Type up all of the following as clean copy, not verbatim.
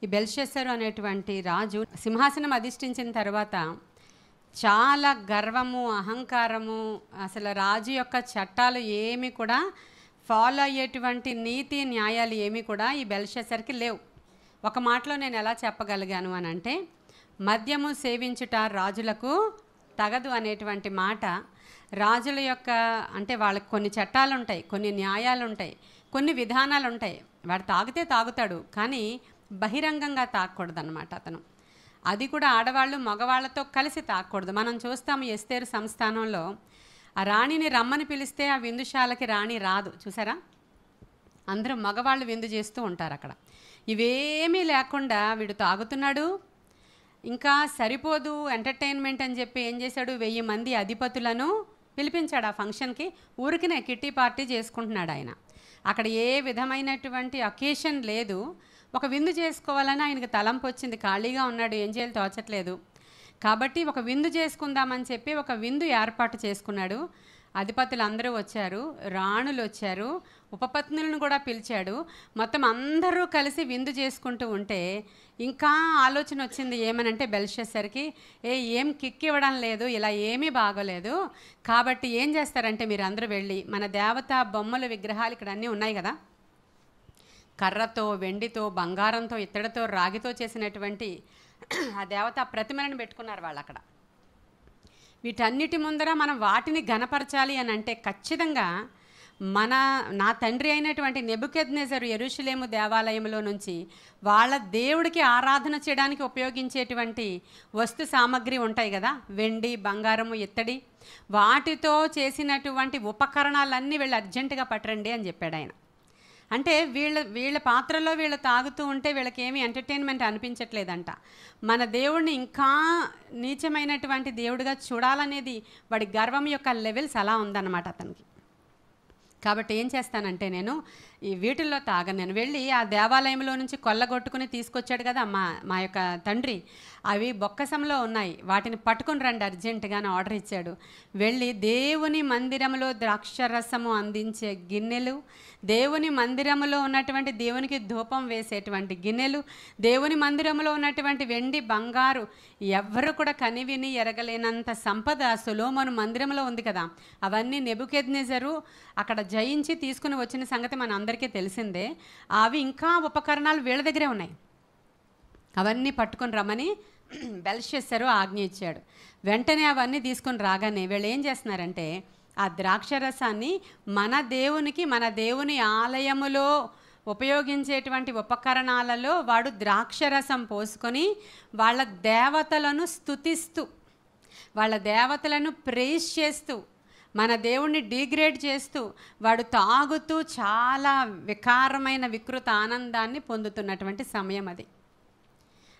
ఈ బెల్షస్సరు అనేటువంటి రాజు సింహాసనం అధిష్ఠించిన తర్వాత చాలా గర్వము, అహంకారము, అసలు రాజు యొక్క చట్టాలు ఏమి కూడా ఫాలో అయ్యేటువంటి నీతి న్యాయాలు ఏమి కూడా ఈ బెల్షస్సర్కి లేవు. ఒక మాటలో నేను ఎలా చెప్పగలిగాను అని అంటే, మద్యము సేవించుట రాజులకు తగదు అనేటువంటి మాట. రాజుల యొక్క అంటే వాళ్ళకి కొన్ని చట్టాలు ఉంటాయి, కొన్ని న్యాయాలు ఉంటాయి, కొన్ని విధానాలు ఉంటాయి. వాడు తాగితే తాగుతాడు, కానీ బహిరంగంగా తాగకూడదు అన్నమాట అతను. అది కూడా ఆడవాళ్ళు మగవాళ్ళతో కలిసి తాగకూడదు. మనం చూస్తాము ఎస్తేరు సంస్థానంలో ఆ రాణిని రమ్మని పిలిస్తే ఆ విందుశాలకి రాణి రాదు, చూసారా? అందరూ మగవాళ్ళు విందు చేస్తూ ఉంటారు అక్కడ. ఇవేమీ లేకుండా వీడు తాగుతున్నాడు. ఇంకా సరిపోదు ఎంటర్టైన్మెంట్ అని చెప్పి ఏం చేశాడు, 1000 మంది అధిపతులను పిలిపించాడు ఆ ఫంక్షన్కి. ఊరికినే కిట్టి పార్టీ చేసుకుంటున్నాడు ఆయన. అక్కడ ఏ విధమైనటువంటి అకేషన్ లేదు. ఒక విందు చేసుకోవాలని ఆయనకు తలంపు వచ్చింది. ఖాళీగా ఉన్నాడు, ఏం చేయాలి తోచట్లేదు. కాబట్టి ఒక విందు చేసుకుందామని చెప్పి ఒక విందు ఏర్పాటు చేసుకున్నాడు. అధిపతులు అందరూ వచ్చారు, రాణులు వచ్చారు, ఉపపత్నులను కూడా పిలిచాడు. మొత్తం అందరూ కలిసి విందు చేసుకుంటూ ఉంటే ఇంకా ఆలోచన వచ్చింది ఏమనంటే బెల్షస్సర్కి, ఏం కిక్ ఇవ్వడం లేదు, ఇలా ఏమీ బాగోలేదు. కాబట్టి ఏం చేస్తారంటే మీరు అందరూ వెళ్ళి మన దేవతా బొమ్మల విగ్రహాలు ఇక్కడ అన్నీ ఉన్నాయి కదా, కర్రతో, వెండితో, బంగారంతో, ఇత్తడితో, రాగితో చేసినటువంటి ఆ దేవతా ప్రతిమలను పెట్టుకున్నారు వాళ్ళు అక్కడ. వీటన్నిటి ముందర మనం వాటిని ఘనపరచాలి అని అంటే ఖచ్చితంగా నా తండ్రి అయినటువంటి నెబుకద్నెజరు యెరూషలేము దేవాలయంలో నుంచి వాళ్ళ దేవుడికి ఆరాధన చేయడానికి ఉపయోగించేటువంటి వస్తు సామగ్రి ఉంటాయి కదా, వెండి, బంగారము, ఇత్తడి, వాటితో చేసినటువంటి ఉపకరణాలన్నీ వీళ్ళు అర్జెంటుగా పట్టరండి అని చెప్పాడు ఆయన. అంటే వీళ్ళ పాత్రలో వీళ్ళు తాగుతూ ఉంటే వీళ్ళకి ఏమీ ఎంటర్టైన్మెంట్ అనిపించట్లేదంట. మన దేవుడిని ఇంకా నీచమైనటువంటి దేవుడిగా చూడాలనేది వాడి గర్వం యొక్క లెవెల్స్ అలా ఉందన్నమాట అతనికి. కాబట్టి ఏం చేస్తానంటే నేను ఈ వీటిల్లో తాగను. నేను వెళ్ళి ఆ దేవాలయంలో నుంచి కొల్లగొట్టుకుని తీసుకొచ్చాడు కదా మా యొక్క తండ్రి, అవి బొక్కసంలో ఉన్నాయి, వాటిని పట్టుకుని రండి అర్జెంటుగా అని ఆర్డర్ ఇచ్చాడు. వెళ్ళి దేవుని మందిరంలో ద్రాక్షరసము అందించే గిన్నెలు, దేవుని మందిరంలో ఉన్నటువంటి దేవునికి ధూపం వేసేటువంటి గిన్నెలు, దేవుని మందిరంలో ఉన్నటువంటి వెండి, బంగారు ఎవ్వరు కూడా కనివిని ఎరగలేనంత సంపద సొలొమోను మందిరంలో ఉంది కదా, అవన్నీ నెబుకద్నెజరు అక్కడ జయించి తీసుకుని వచ్చిన సంగతి మన అందరికీ తెలిసిందే. అవి ఇంకా ఉపకరణాలు వీళ్ళ దగ్గరే ఉన్నాయి. అవన్నీ పట్టుకొని రమ్మని బెల్షస్సరు ఆజ్ఞ ఇచ్చాడు. వెంటనే అవన్నీ తీసుకొని రాగానే వీళ్ళు ఏం చేస్తున్నారంటే ఆ ద్రాక్షరసాన్ని మన దేవుని ఆలయములో ఉపయోగించేటువంటి ఉపకరణాలలో వాడు ద్రాక్షరసం పోసుకొని వాళ్ళ దేవతలను స్తుతిస్తూ, వాళ్ళ దేవతలను ప్రైజ్ చేస్తూ, మన దేవుణ్ణి డిగ్రేడ్ చేస్తూ వాడు తాగుతూ చాలా వికారమైన వికృత ఆనందాన్ని పొందుతున్నటువంటి సమయం అది.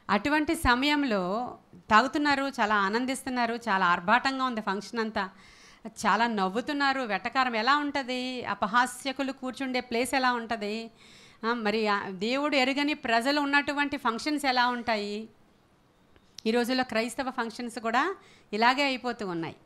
అటువంటి సమయంలో తాగుతున్నారు, చాలా ఆనందిస్తున్నారు, చాలా ఆర్భాటంగా ఉంది ఫంక్షన్ అంతా, చాలా నవ్వుతున్నారు. వెటకారం ఎలా ఉంటుంది, అపహాస్యకులు కూర్చుండే ప్లేస్ ఎలా ఉంటుంది, మరి దేవుడు ఎరుగని ప్రజలు ఉన్నటువంటి ఫంక్షన్స్ ఎలా ఉంటాయి. ఈ రోజుల్లో క్రైస్తవ ఫంక్షన్స్ కూడా ఇలాగే అయిపోతూ ఉన్నాయి.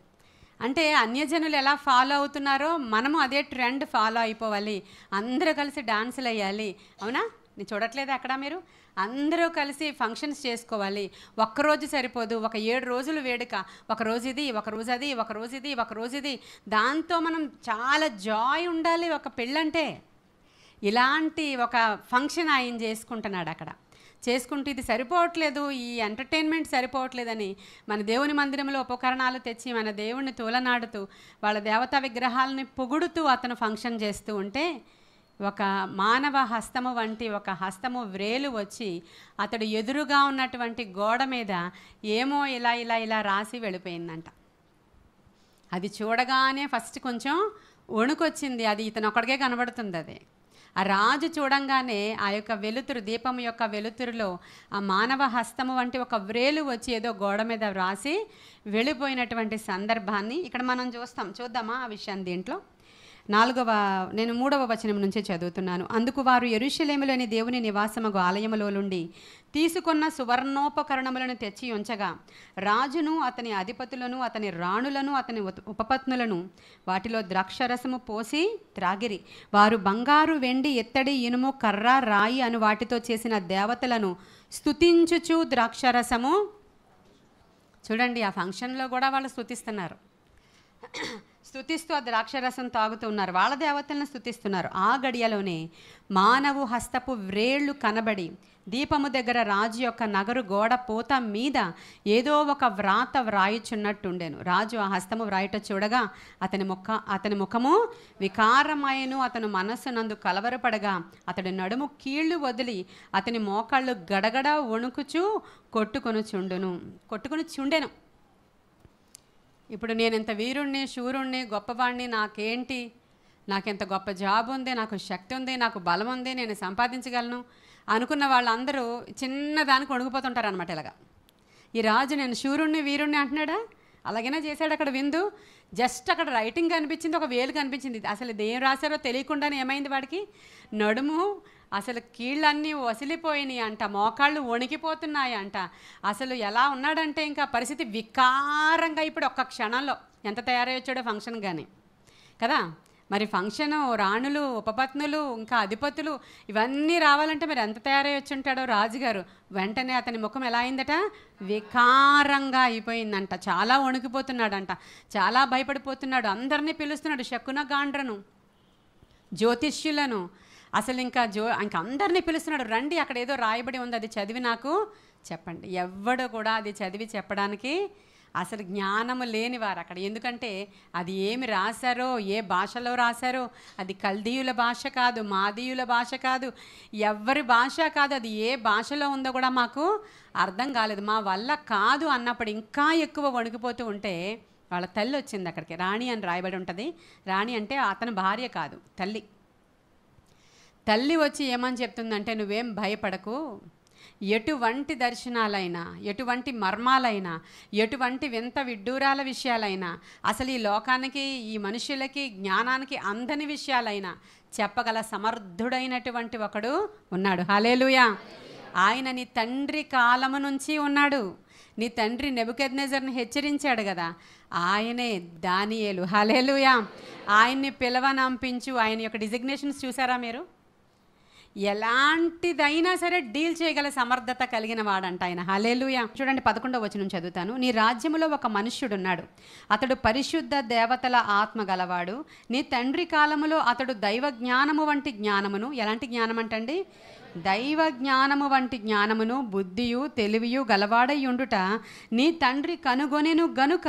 అంటే అన్యజనులు ఎలా ఫాలో అవుతున్నారో మనము అదే ట్రెండ్ ఫాలో అయిపోవాలి. అందరూ కలిసి డాన్సులు వేయాలి, అవునా? నేను చూడట్లేదు అక్కడ మీరు అందరూ కలిసి ఫంక్షన్స్ చేసుకోవాలి. ఒక్కరోజు సరిపోదు, ఒక 7 రోజులు వేడుక, ఒకరోజు ఇది, ఒకరోజు అది, ఒకరోజు ఇది, ఒకరోజు ఇది. దాంతో మనం చాలా జాయ్ ఉండాలి ఒక పెళ్ళంటే. ఇలాంటి ఒక ఫంక్షన్ ఆయన చేసుకుంటున్నాడు అక్కడ. చేసుకుంటూ ఇది సరిపోవట్లేదు, ఈ ఎంటర్టైన్మెంట్ సరిపోవట్లేదని మన దేవుని మందిరంలో ఉపకరణాలు తెచ్చి మన దేవుణ్ణి తూలనాడుతూ వాళ్ళ దేవతా విగ్రహాలని పొగుడుతూ అతను ఫంక్షన్ చేస్తూ ఉంటే ఒక మానవ హస్తము వంటి ఒక హస్తము వ్రేలు వచ్చి అతడు ఎదురుగా ఉన్నటువంటి గోడ మీద ఏమో ఇలా ఇలా ఇలా రాసి వెళ్ళిపోయిందంట. అది చూడగానే ఫస్ట్ కొంచెం వణుకొచ్చింది. అది ఇతను ఒక్కడికే కనబడుతుంది. అది ఆ రాజు చూడంగానే ఆ యొక్క వెలుతురు, దీపం యొక్క వెలుతురులో ఆ మానవ హస్తము వంటి ఒక వ్రేలు వచ్చి ఏదో గోడ మీద వ్రాసి వెళ్ళిపోయినటువంటి సందర్భాన్ని ఇక్కడ మనం చూద్దామా ఆ విషయాన్ని దీంట్లో. నేను 3వ వచనం నుంచే చదువుతున్నాను. అందుకు వారు యెరూషలేములోని దేవుని నివాసమగు ఆలయములో నుండి తీసుకున్న సువర్ణోపకరణములను తెచ్చి ఉంచగా రాజును అతని అధిపతులను అతని రాణులను అతని ఉపపత్నులను వాటిలో ద్రాక్షరసము పోసి త్రాగిరి. వారు బంగారు, వెండి, ఇత్తడి, ఇనుము, కర్ర, రాయి అను వాటితో చేసిన దేవతలను స్తుతించుచు ద్రాక్షరసము. చూడండి, ఆ ఫంక్షన్లో కూడా వాళ్ళు స్తుతిస్తున్నారు. స్తుతిస్తూ ఆ ద్రాక్షరసం తాగుతున్నారు, వాళ్ళ దేవతలను స్తుతిస్తున్నారు. ఆ గడియలోనే మానవు హస్తపు వ్రేళ్లు కనబడి దీపము దగ్గర రాజు యొక్క నగరు గోడ పూత మీద ఏదో ఒక వ్రాత వ్రాయుచున్నట్టుండెను. రాజు ఆ హస్తము వ్రాయుట చూడగా అతని ముఖము వికారమాయను, అతను మనస్సునందు కలవరపడగా అతడి నడుము కీళ్లు వదిలి అతని మోకాళ్ళు గడగడ వణుకుచూ కొట్టుకొని చుండెను. ఇప్పుడు నేను ఇంత వీరుణ్ణి, శూరుణ్ణి, గొప్పవాణ్ణి, నాకెంత గొప్ప జాబ్ ఉంది, నాకు శక్తి ఉంది, నాకు బలం ఉంది, నేను సంపాదించగలను అనుకున్న వాళ్ళందరూ చిన్నదానికి వణుకుపోతుంటారు అనమాట. ఇలాగా ఈ రాజు నేను శూరుణ్ణి, వీరుణ్ణి అంటున్నాడా? అలాగైనా చేశాడు. అక్కడ విందు జస్ట్ అక్కడ రైటింగ్ కనిపించింది, ఒక వేలు కనిపించింది. అసలు ఏం రాశారో తెలియకుండానే ఏమైంది వాడికి? నడుము అసలు కీళ్ళన్నీ వసిలిపోయినాయి అంట, మోకాళ్ళు వణికిపోతున్నాయి అంట. అసలు ఎలా ఉన్నాడంటే ఇంకా పరిస్థితి వికారంగా. ఇప్పుడు ఒక్క క్షణంలో ఎంత తయారై వచ్చాడో ఫంక్షన్ కానీ కదా. మరి ఫంక్షను, రాణులు, ఉపపత్నులు, ఇంకా అధిపతులు ఇవన్నీ రావాలంటే మరి ఎంత తయారై వచ్చి ఉంటాడో రాజుగారు. వెంటనే అతని ముఖం ఎలా అయిందట? వికారంగా అయిపోయిందంట. చాలా వణికిపోతున్నాడంట, చాలా భయపడిపోతున్నాడు. అందరినీ పిలుస్తున్నాడు, శకున గాండ్రను, జ్యోతిష్యులను, అసలు ఇంకా అందరినీ పిలుస్తున్నాడు. రండి, అక్కడ ఏదో రాయబడి ఉంది, అది చదివి నాకు చెప్పండి. ఎవ్వడు కూడా అది చదివి చెప్పడానికి అసలు జ్ఞానము లేనివారు అక్కడ. ఎందుకంటే అది ఏమి రాశారో, ఏ భాషలో రాశారో, అది కల్దీయుల భాష కాదు, మాదీయుల భాష కాదు, ఎవరి భాష కాదు, అది ఏ భాషలో ఉందో కూడా మాకు అర్థం కాలేదు. మా వల్ల కాదు అన్నప్పుడు ఇంకా ఎక్కువ వణికిపోతూ ఉంటే వాళ్ళ తల్లి వచ్చింది అక్కడికి. రాణి అని రాయబడి ఉంటుంది. రాణి అంటే అతని భార్య కాదు, తల్లి వచ్చి ఏమని చెప్తుందంటే, నువ్వేం భయపడకు, ఎటువంటి దర్శనాలైనా, ఎటువంటి మర్మాలైనా, ఎటువంటి వింత విడ్డూరాల విషయాలైనా, అసలు ఈ లోకానికి, ఈ మనుషులకి, జ్ఞానానికి అందని విషయాలైనా చెప్పగల సమర్థుడైనటువంటి ఒకడు ఉన్నాడు. హల్లెలూయా. ఆయన నీ తండ్రి కాలము నుంచి ఉన్నాడు. నీ తండ్రి నెబుకద్నెజర్ని హెచ్చరించాడు కదా, ఆయనే దానియేలు. హల్లెలూయా. ఆయన్ని పిలవనంపించు. ఆయన యొక్క డిజిగ్నేషన్స్ చూసారా మీరు? ఎలాంటిదైనా సరే డీల్ చేయగల సమర్థత కలిగిన వాడంట ఆయన. హల్లెలూయా. చూడండి, 11వ వచనం చదువుతాను. నీ రాజ్యములో ఒక మనుష్యుడున్నాడు, అతడు పరిశుద్ధ దేవతల ఆత్మ గలవాడు. నీ తండ్రి కాలములో అతడు దైవ జ్ఞానము వంటి జ్ఞానమును, ఎలాంటి జ్ఞానం అంటండి? దైవ జ్ఞానము వంటి జ్ఞానమును, బుద్ధియు తెలివియు గలవాడై ఉండుట నీ తండ్రి కనుగొనెను గనుక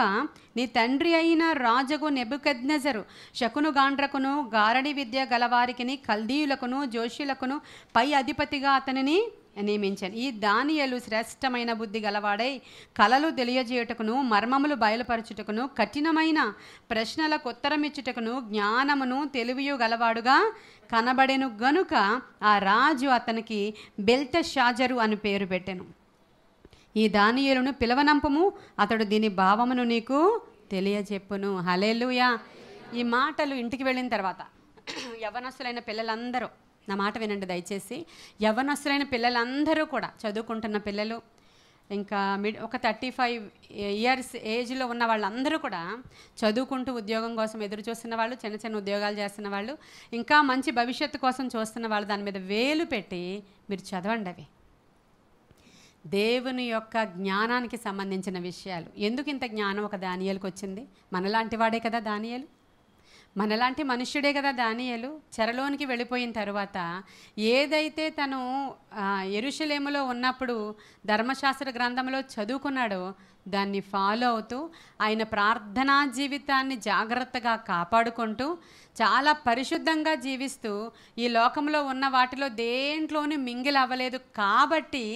నీ తండ్రి అయిన రాజగు నెబుకద్నెజరు శకును గాండ్రకును, గారడి విద్య గలవారికిని, కల్దీయులకును, జోషులకును పై అధిపతిగా అతనిని నియమించాను. ఈ దానియేలు శ్రేష్టమైన బుద్ధి గలవాడై కలలు తెలియజేయుటకును, మర్మములు బయలుపరచుటకును, కఠినమైన ప్రశ్నలకు ఉత్తరమిచ్చుటకును జ్ఞానమును తెలివియు గలవాడుగా కనబడెను గనుక ఆ రాజు అతనికి బెల్తెషాజరు అని పేరు పెట్టెను. ఈ దానియేలును పిలవనంపము, అతడు దీని భావమును నీకు తెలియజెప్పును. హల్లెలూయా. ఈ మాటలు ఇంటికి వెళ్ళిన తర్వాత యవ్వనస్తులైన పిల్లలందరూ, నా మాట వినండి దయచేసి, యవ్వనస్తులైన పిల్లలందరూ కూడా, చదువుకుంటున్న పిల్లలు, ఇంకా ఒక 35 ఇయర్స్ ఏజ్లో ఉన్న వాళ్ళందరూ కూడా చదువుకుంటూ ఉద్యోగం కోసం ఎదురు చూస్తున్న వాళ్ళు, చిన్న చిన్న ఉద్యోగాలు చేస్తున్న వాళ్ళు, ఇంకా మంచి భవిష్యత్తు కోసం చూస్తున్న వాళ్ళు, దాని మీద వేలు పెట్టి మీరు చదవండి. అవి దేవుని యొక్క జ్ఞానానికి సంబంధించిన విషయాలు. ఎందుకు ఇంత జ్ఞానం ఒక దానియేలుకి వచ్చింది? మనలాంటి వాడే కదా దానియేలు, మనలాంటి మనుష్యుడే కదా దానియేలు. చెరలోనికి వెళ్ళిపోయిన తర్వాత ఏదైతే తను యెరూషలేములో ఉన్నప్పుడు ధర్మశాస్త్ర గ్రంథంలో చదువుకున్నాడో దాన్ని ఫాలో అవుతూ, ఆయన ప్రార్థనా జీవితాన్ని జాగ్రత్తగా కాపాడుకుంటూ, చాలా పరిశుద్ధంగా జీవిస్తూ, ఈ లోకంలో ఉన్న వాటిలో దేంట్లోనూ మింగిల్ అవ్వలేదు కాబట్టి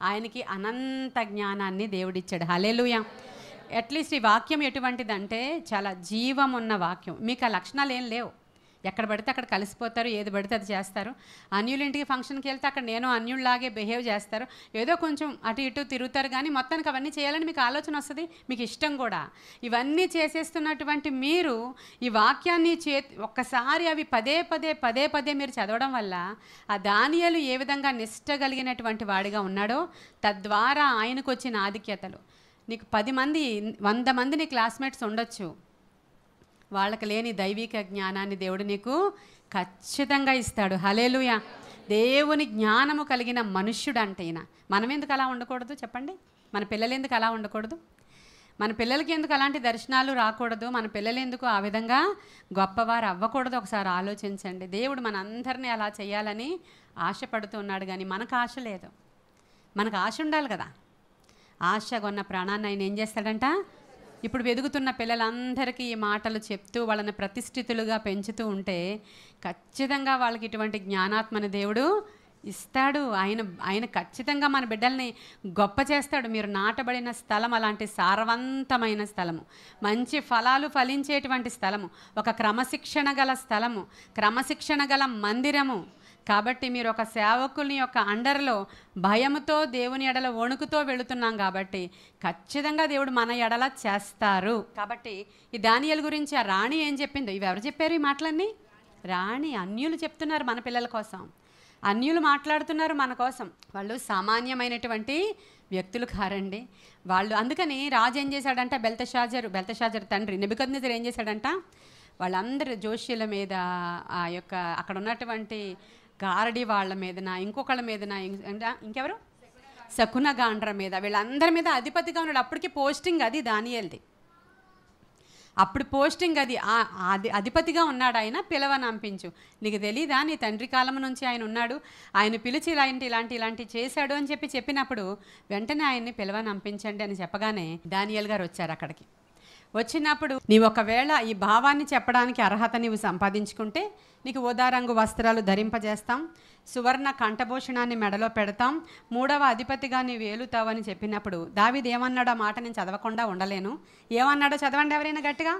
ఆయనకి అనంత జ్ఞానాన్ని దేవుడిచ్చాడు. హల్లెలూయా. అట్లీస్ట్ ఈ వాక్యం ఎటువంటిదంటే చాలా జీవం ఉన్న వాక్యం. మీకు ఆ లక్షణాలు ఏం లేవు, ఎక్కడ పడితే అక్కడ కలిసిపోతారు, ఏది పడితే అది చేస్తారు. అన్యుల ఇంటికి ఫంక్షన్కి వెళ్తే అక్కడ నేను అన్యుల్లాగే బిహేవ్ చేస్తారు, ఏదో కొంచెం అటు ఇటు తిరుగుతారు, కానీ మొత్తానికి అవన్నీ చేయాలని మీకు ఆలోచన వస్తుంది, మీకు ఇష్టం కూడా. ఇవన్నీ చేసేస్తున్నటువంటి మీరు ఈ వాక్యాన్ని ఒక్కసారి అవి పదే పదే మీరు చదవడం వల్ల ఆ దానియేలు ఏ విధంగా నిష్ట కలిగినటువంటి వాడిగా ఉన్నాడో, తద్వారా ఆయనకు వచ్చిన ఆధిక్యతలు. నీకు 10 మంది 100 మంది నీ క్లాస్మేట్స్ ఉండొచ్చు, వాళ్ళకి లేని దైవిక జ్ఞానాన్ని దేవుడు నీకు ఖచ్చితంగా ఇస్తాడు. హల్లెలూయా. దేవుని జ్ఞానము కలిగిన మనుష్యుడు అంటే ఈయన. మనం ఎందుకు అలా ఉండకూడదు చెప్పండి? మన పిల్లలు ఎందుకు అలా ఉండకూడదు? మన పిల్లలకి ఎందుకు అలాంటి దర్శనాలు రాకూడదు? మన పిల్లలు ఎందుకు ఆ విధంగా గొప్పవారు అవ్వకూడదు? ఒకసారి ఆలోచించండి. దేవుడు మనందరినీ అలా చేయాలని ఆశపడుతున్నాడు, కానీ మనకు ఆశ లేదు. మనకు ఆశ ఉండాలి కదా. ఆశగా ఉన్న ప్రాణాన్ని ఆయన ఏం చేస్తాడంట? ఇప్పుడు వెదుగుతున్న పిల్లలందరికీ ఈ మాటలు చెప్తూ వాళ్ళని ప్రతిష్ఠితులుగా పెంచుతూ ఉంటే ఖచ్చితంగా వాళ్ళకి ఇటువంటి జ్ఞానాత్మని దేవుడు ఇస్తాడు. ఆయన ఖచ్చితంగా మన బిడ్డల్ని గొప్ప చేస్తాడు. మీరు నాటబడిన స్థలం అలాంటి సారవంతమైన స్థలము, మంచి ఫలాలు ఫలించేటువంటి స్థలము, ఒక క్రమశిక్షణ గల స్థలము, క్రమశిక్షణ గల మందిరము. కాబట్టి మీరు ఒక సేవకుని యొక్క అండర్లో భయముతో, దేవుని ఎడల వణుకుతో వెళుతున్నాం కాబట్టి ఖచ్చితంగా దేవుడు మన ఎడల చేస్తారు. కాబట్టి ఈ దానియేలు గురించి ఆ రాణి ఏం చెప్పిందో, ఇవి ఎవరు చెప్పారు ఈ మాటలన్నీ? రాణి. అన్యులు చెప్తున్నారు మన పిల్లల కోసం, అన్యులు మాట్లాడుతున్నారు మన కోసం. వాళ్ళు సామాన్యమైనటువంటి వ్యక్తులు కారండి వాళ్ళు. అందుకని రాజు ఏం చేశాడంట? బెల్తషాజరు తండ్రి నెబుకద్నెజరు ఏం చేశాడంట? వాళ్ళందరూ జోష్యుల మీద, ఆ యొక్క అక్కడ ఉన్నటువంటి గారడి వాళ్ళ మీదన, ఇంకొకళ్ళ మీదన, ఇంకెవరు శకునగాండ్ర మీద, వీళ్ళందరి మీద అధిపతిగా ఉన్నాడు. అప్పటికి పోస్టింగ్ అది దానియేలుది. అప్పుడు పోస్టింగ్ అది అధిపతిగా ఉన్నాడు ఆయన. పిలవనంపించు, నీకు తెలీదా నీ తండ్రి కాలం నుంచి ఆయన ఉన్నాడు, ఆయన పిలిచి ఇలాంటి చేశాడు అని చెప్పినప్పుడు వెంటనే ఆయన్ని పిలవనంపించండి అని చెప్పగానే దానియేలు గారు వచ్చారు అక్కడికి. వచ్చినప్పుడు నీవు ఒకవేళ ఈ భావాన్ని చెప్పడానికి అర్హత నీవు సంపాదించుకుంటే నీకు ఊదా రంగు వస్త్రాలు ధరింపజేస్తాం, సువర్ణ కంఠభూషణాన్ని మెడలో పెడతాం, 3వ అధిపతిగా నీవు ఏలుతావని చెప్పినప్పుడు దావీదు ఏమన్నాడు? ఆ మాట నేను చదవకుండా ఉండలేను. ఏమన్నాడో చదవండి ఎవరైనా గట్టిగా,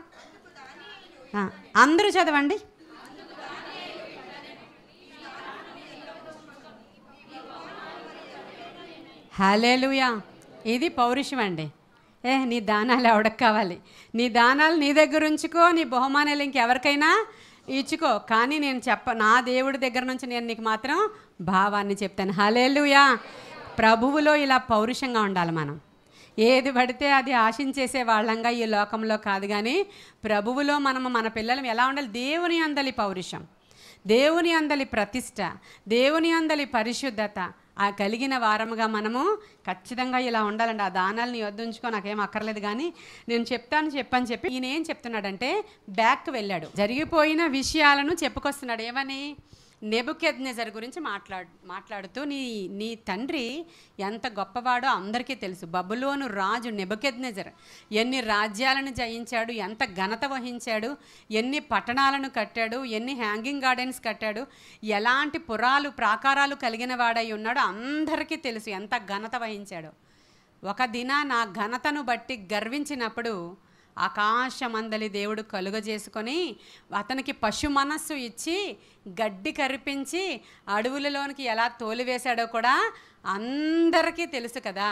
అందరూ చదవండి. హల్లెలూయా. ఇది పౌరుషం అండి. నీ దానాలు ఎవడకు కావాలి? నీ దానాలు నీ దగ్గర ఉంచుకో, నీ బహుమానాలు ఇంకెవరికైనా ఇచ్చుకో, కానీ నేను నా దేవుడి దగ్గర నుంచి నేను నీకు మాత్రం భావాన్ని చెప్తాను. హల్లెలూయా. ప్రభువులో ఇలా పౌరుషంగా ఉండాలి మనం. ఏది పడితే అది ఆశించేసే వాళ్ళంగా ఈ లోకంలో కాదు, కానీ ప్రభువులో మనము మన పిల్లలు ఎలా ఉండాలి? దేవుని అందలి పౌరుషం, దేవుని అందలి ప్రతిష్ట, దేవుని అందలి పరిశుద్ధత ఆ కలిగిన వారముగా మనము ఖచ్చితంగా ఇలా ఉండాలండి. ఆ దానాలని వద్దుంచుకో, నాకేం అక్కర్లేదు, కానీ నేను చెప్పని చెప్పి ఈయన ఏం చెప్తున్నాడంటే బ్యాక్ వెళ్ళాడు. జరిగిపోయిన విషయాలను చెప్పుకొస్తున్నాడు. ఏమని? నెబుకద్నెజరు గురించి మాట్లాడుతూ నీ తండ్రి ఎంత గొప్పవాడో అందరికీ తెలుసు. బబులోను రాజు నెబుకద్నెజరు ఎన్ని రాజ్యాలను జయించాడు, ఎంత ఘనత వహించాడు, ఎన్ని పట్టణాలను కట్టాడు, ఎన్ని హ్యాంగింగ్ గార్డెన్స్ కట్టాడు, ఎలాంటి ప్రాకారాలు కలిగిన వాడై ఉన్నాడో అందరికీ తెలుసు, ఎంత ఘనత వహించాడు. ఒక దిన నా ఘనతను బట్టి గర్వించినప్పుడు ఆకాశమందలి దేవుడు కలుగజేసుకొని అతనికి పశు మనస్సు ఇచ్చి గడ్డి కరిపించి అడవులలోనికి ఎలా తోలివేశాడో కూడా అందరికీ తెలుసు కదా.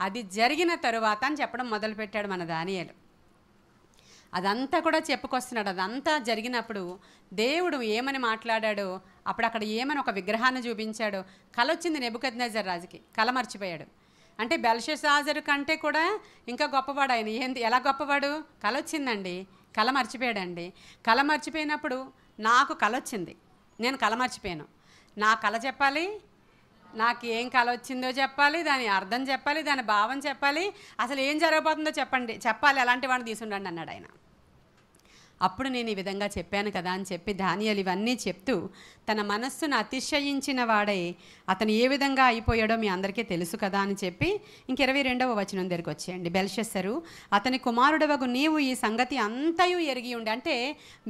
అది జరిగిన తరువాత అని చెప్పడం మొదలుపెట్టాడు మన దానియేలు. అదంతా కూడా చెప్పుకొస్తున్నాడు. అదంతా జరిగినప్పుడు దేవుడు ఏమని మాట్లాడాడో, అప్పుడు అక్కడ ఏమని ఒక విగ్రహాన్ని చూపించాడో. కల వచ్చింది నెబుకద్నెజరు రాజుకి, కల మర్చిపోయాడు. అంటే బెల్షస్సాజరు కంటే కూడా ఇంకా గొప్పవాడు ఆయన. ఎలా గొప్పవాడు? కల వచ్చిందండి, కల మర్చిపోయాడండి. కల మర్చిపోయినప్పుడు నాకు కల వచ్చింది, నేను కల మర్చిపోయాను. నా కల చెప్పాలి, నాకు ఏం కల వచ్చిందో చెప్పాలి, దాని అర్థం చెప్పాలి, దాని భావం చెప్పాలి, అసలు ఏం జరగబోతుందో చెప్పాలి, అలాంటి వాడిని తీసుండండి అన్నాడు ఆయన. అప్పుడు నేను ఈ విధంగా చెప్పాను కదా అని చెప్పి దానియేలు ఇవన్నీ చెప్తూ తన మనస్సును అతిశయించిన వాడై అతను ఏ విధంగా అయిపోయాడో మీ అందరికీ తెలుసు కదా అని చెప్పి 22వ వచనం దగ్గరికి వచ్చేయండి. బెల్షస్సరు అతని కుమారుడవగు నీవు ఈ సంగతి అంతయు ఎరిగి ఉండి. అంటే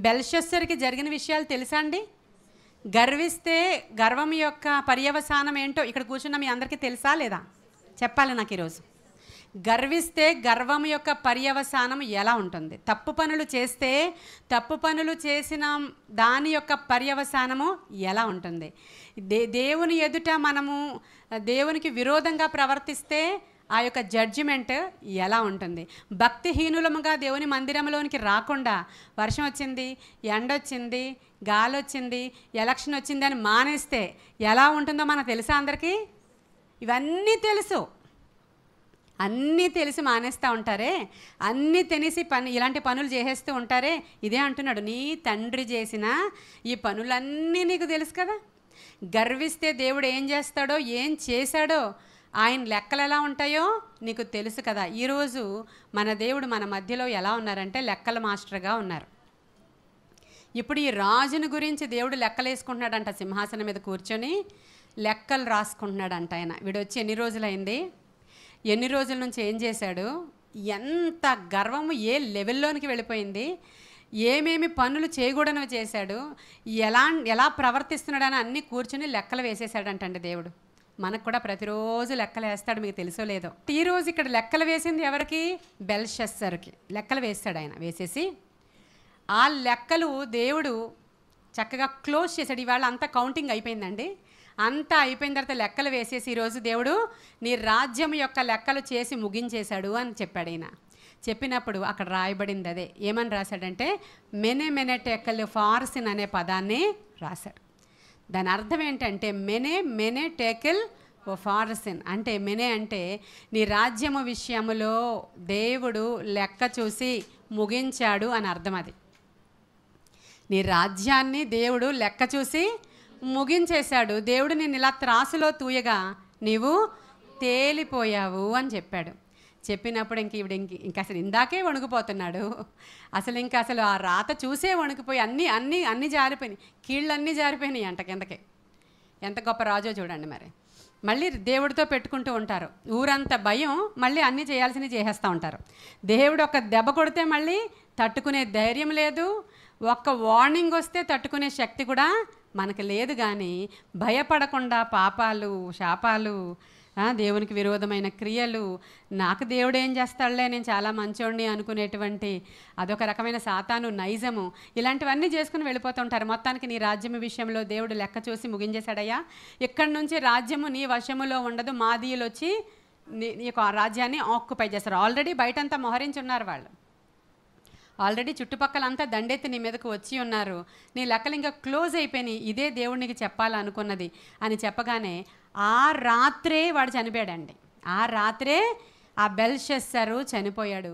బెల్షస్సర్కి జరిగిన విషయాలు తెలుసా అండి? గర్విస్తే గర్వం యొక్క పర్యవసానం ఏంటో ఇక్కడ కూర్చున్న మీ అందరికీ తెలుసా లేదా? చెప్పాలి నాకు ఈరోజు. గర్విస్తే గర్వం యొక్క పర్యవసానం ఎలా ఉంటుంది? తప్పు పనులు చేస్తే తప్పు పనులు చేసిన దాని యొక్క పర్యవసానము ఎలా ఉంటుంది? దేవుని ఎదుట మనము దేవునికి విరోధంగా ప్రవర్తిస్తే ఆ యొక్క జడ్జిమెంట్ ఎలా ఉంటుంది? భక్తిహీనులముగా దేవుని మందిరంలోనికి రాకుండా వర్షం వచ్చింది, ఎండ వచ్చింది, గాలి వచ్చింది, ఎలక్షన్ వచ్చింది అని మానేస్తే ఎలా ఉంటుందో మనకు తెలుసా? అందరికీ ఇవన్నీ తెలుసు. అన్నీ తెలిసి మానేస్తూ ఉంటారే, అన్నీ తెలిసి ఇలాంటి పనులు చేసేస్తూ ఉంటారే. ఇదే అంటున్నాడు, నీ తండ్రి చేసిన ఈ పనులన్నీ నీకు తెలుసు కదా. గర్విస్తే దేవుడు ఏం చేస్తాడో, ఏం చేశాడో, ఆయన లెక్కలు ఎలా ఉంటాయో నీకు తెలుసు కదా. ఈరోజు మన దేవుడు మన మధ్యలో ఎలా ఉన్నారంటే లెక్కల మాస్టర్గా ఉన్నారు. ఇప్పుడు ఈ రాజుని గురించి దేవుడు లెక్కలు వేసుకుంటున్నాడంట. సింహాసనం మీద కూర్చొని లెక్కలు రాసుకుంటున్నాడంట. ఆయన వీడు వచ్చి ఎన్ని రోజులైంది, ఎన్ని రోజుల నుంచి ఏం చేశాడు, ఎంత గర్వము ఏ లెవెల్లోనికి వెళ్ళిపోయింది, ఏమేమి పనులు చేయకూడనివి చేశాడు, ఎలా ప్రవర్తిస్తున్నాడని అన్నీ కూర్చొని లెక్కలు వేసేసాడంటండి దేవుడు. మనకు కూడా ప్రతిరోజు లెక్కలు వేస్తాడు, మీకు తెలుసో లేదో. ఈరోజు ఇక్కడ లెక్కలు వేసింది ఎవరికి? బెల్షస్సర్కి లెక్కలు వేస్తాడు ఆయన. వేసేసి ఆ లెక్కలు దేవుడు చక్కగా క్లోజ్ చేశాడు. ఇవాళ అంతా కౌంటింగ్ అయిపోయిందండి. అంతా అయిపోయిన తర్వాత లెక్కలు వేసేసి ఈరోజు దేవుడు నీ రాజ్యం యొక్క లెక్కలు చేసి ముగించేశాడు అని చెప్పాడు. ఈయన చెప్పినప్పుడు అక్కడ రాయబడింది అదే. ఏమని రాశాడంటే మెనే టెకల్ ఫార్సిన్ అనే పదాన్ని రాశాడు. దాని అర్థం ఏంటంటే మెనే టేకిల్ ఓ ఫార్సిన్ అంటే మెనే అంటే నీ రాజ్యము విషయములో దేవుడు లెక్క చూసి ముగించాడు అని అర్థం. అది నీ రాజ్యాన్ని దేవుడు లెక్క చూసి ముగించేశాడు. దేవుడు నేను ఇలా త్రాసులో తూయగా నీవు తేలిపోయావు అని చెప్పాడు. చెప్పినప్పుడు ఇంక అసలు ఇందాకే వణుకుపోతున్నాడు. అసలు ఆ రాత చూసే వణుకుపోయి అన్నీ జారిపోయినాయి, కీళ్ళన్నీ జారిపోయినాయి అంట కిందకి. ఎంత గొప్ప రాజో చూడండి. మరి మళ్ళీ దేవుడితో పెట్టుకుంటూ ఉంటారు. ఊరంత భయం, మళ్ళీ అన్నీ చేయాల్సినవి చేసేస్తూ ఉంటారు. దేవుడు ఒక దెబ్బ కొడితే మళ్ళీ తట్టుకునే ధైర్యం లేదు, ఒక్క వార్నింగ్ వస్తే తట్టుకునే శక్తి కూడా మనకు లేదు. కానీ భయపడకుండా పాపాలు, శాపాలు, దేవునికి విరోధమైన క్రియలు, నాకు దేవుడు ఏం చేస్తాడులే, నేను చాలా మంచోడిని అనుకునేటువంటి అదొక రకమైన సాతాను నైజము, ఇలాంటివన్నీ చేసుకుని వెళ్ళిపోతుంటారు. మొత్తానికి నీ రాజ్యము విషయంలో దేవుడు లెక్క చూసి ముగించేశాడయ్యా. ఇక్కడి నుంచి రాజ్యము నీ వశములో ఉండదు, మాదీయులు వచ్చి నీ యొక్క రాజ్యాన్ని ఆక్యుపై చేస్తారు. ఆల్రెడీ బయటంతా మోహరించి ఉన్నారు వాళ్ళు. ఆల్రెడీ చుట్టుపక్కలంతా దండెత్తి నీ మీదకు వచ్చి ఉన్నారు. నీ లెక్కలు ఇంకా క్లోజ్ అయిపోయినాయి. ఇదే దేవుడు నీకు చెప్పాలనుకున్నది అని చెప్పగానే ఆ రాత్రే వాడు చనిపోయాడండి. ఆ రాత్రే ఆ బెల్షస్సరు చనిపోయాడు.